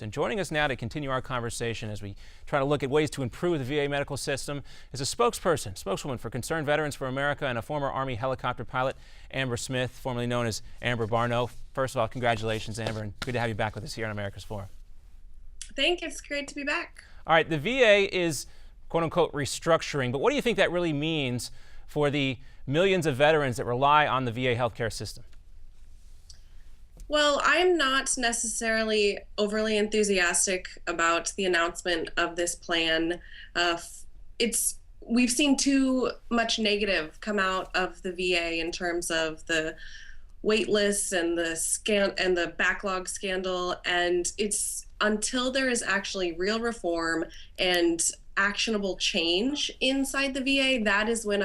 And joining us now to continue our conversation as we try to look at ways to improve the VA medical system is a spokeswoman for Concerned Veterans for America and a former Army helicopter pilot, Amber Smith, formerly known as Amber Barno. First of all, congratulations, Amber, and good to have you back with us here on America's Forum. Thank you. It's great to be back. All right, the VA is quote-unquote restructuring, but what do you think that really means for the millions of veterans that rely on the VA healthcare system? Well, I'm not necessarily overly enthusiastic about the announcement of this plan. We've seen too much negative come out of the VA in terms of the wait lists and the backlog scandal, and it's until there is actually real reform and actionable change inside the VA, that is when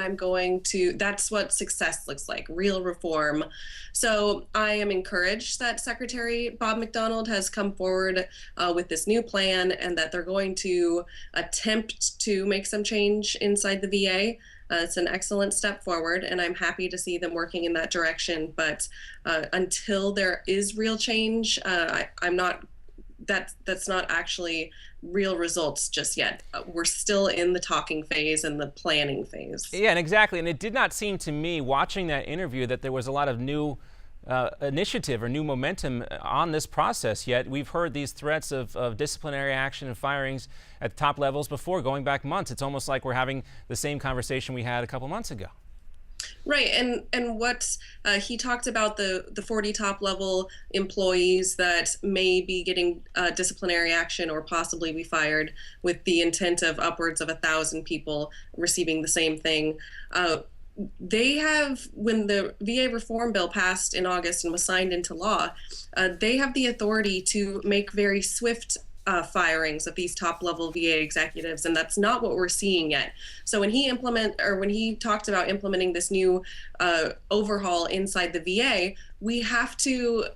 that's what success looks like, real reform. So I am encouraged that Secretary Bob McDonald has come forward with this new plan and that they're going to attempt to make some change inside the VA. It's an excellent step forward, and I'm happy to see them working in that direction. But until there is real change, that's not actually real results just yet. We're still in the talking phase and the planning phase. Yeah, and exactly. And it did not seem to me, watching that interview, that there was a lot of new initiative or new momentum on this process yet. We've heard these threats of disciplinary action and firings at top levels before, going back months. It's almost like we're having the same conversation we had a couple months ago. Right, and what he talked about the 40 top level employees that may be getting disciplinary action or possibly be fired, with the intent of upwards of 1,000 people receiving the same thing. They have, when the VA reform bill passed in August and was signed into law, they have the authority to make very swift firings of these top-level VA executives, and that's not what we're seeing yet. So when he talked about implementing this new overhaul inside the VA, we have to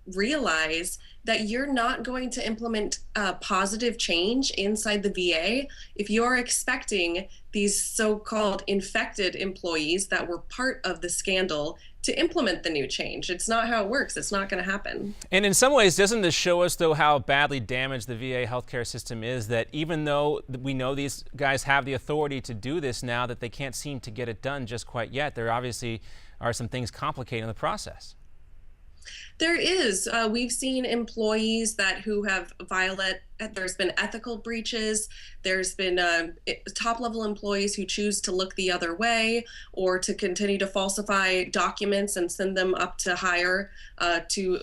realize that you're not going to implement positive change inside the VA if you're expecting these so-called infected employees that were part of the scandal to implement the new change. It's not how it works. It's not going to happen. And in some ways, doesn't this show us, though, how badly damaged the VA healthcare system is, that even though we know these guys have the authority to do this now, that they can't seem to get it done just quite yet? There obviously are some things complicating the process. There is. We've seen employees who have there's been ethical breaches. There's been top-level employees who choose to look the other way or to continue to falsify documents and send them up to higher to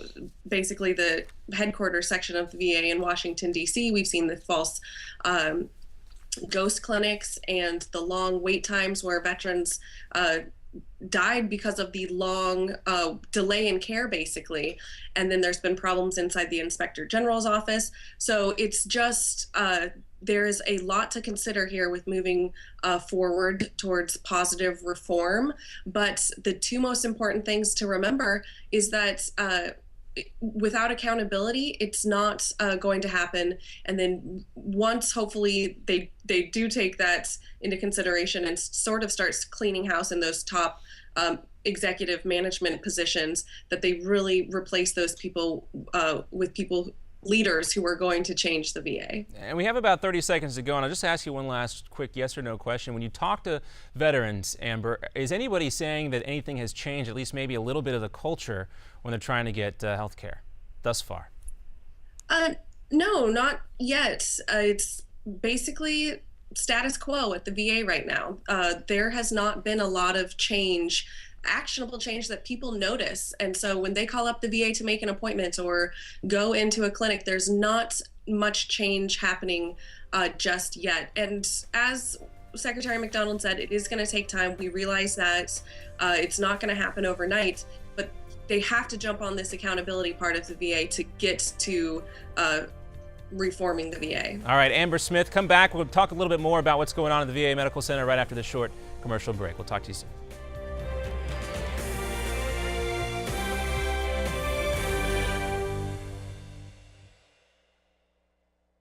basically the headquarters section of the VA in Washington, D.C. We've seen the false ghost clinics and the long wait times where veterans died because of the long delay in care, basically. And then there's been problems inside the Inspector General's office. So it's just, there is a lot to consider here with moving forward towards positive reform. But the two most important things to remember is that without accountability, it's not going to happen. And then once, hopefully, they do take that into consideration and sort of starts cleaning house in those top executive management positions, that they really replace those people with leaders who are going to change the VA. And we have about 30 seconds to go, and I'll just ask you one last quick yes or no question. When you talk to veterans, Amber, is anybody saying that anything has changed, at least maybe a little bit of the culture, when they're trying to get health care thus far? No, not yet. It's basically status quo at the VA right now. There has not been a lot of change, actionable change that people notice. And so when they call up the VA to make an appointment or go into a clinic, there's not much change happening just yet. And as Secretary McDonald said, it is going to take time. We realize that it's not going to happen overnight, but they have to jump on this accountability part of the VA to get to reforming the VA. All right, Amber Smith, come back. We'll talk a little bit more about what's going on at the VA Medical Center right after this short commercial break. We'll talk to you soon.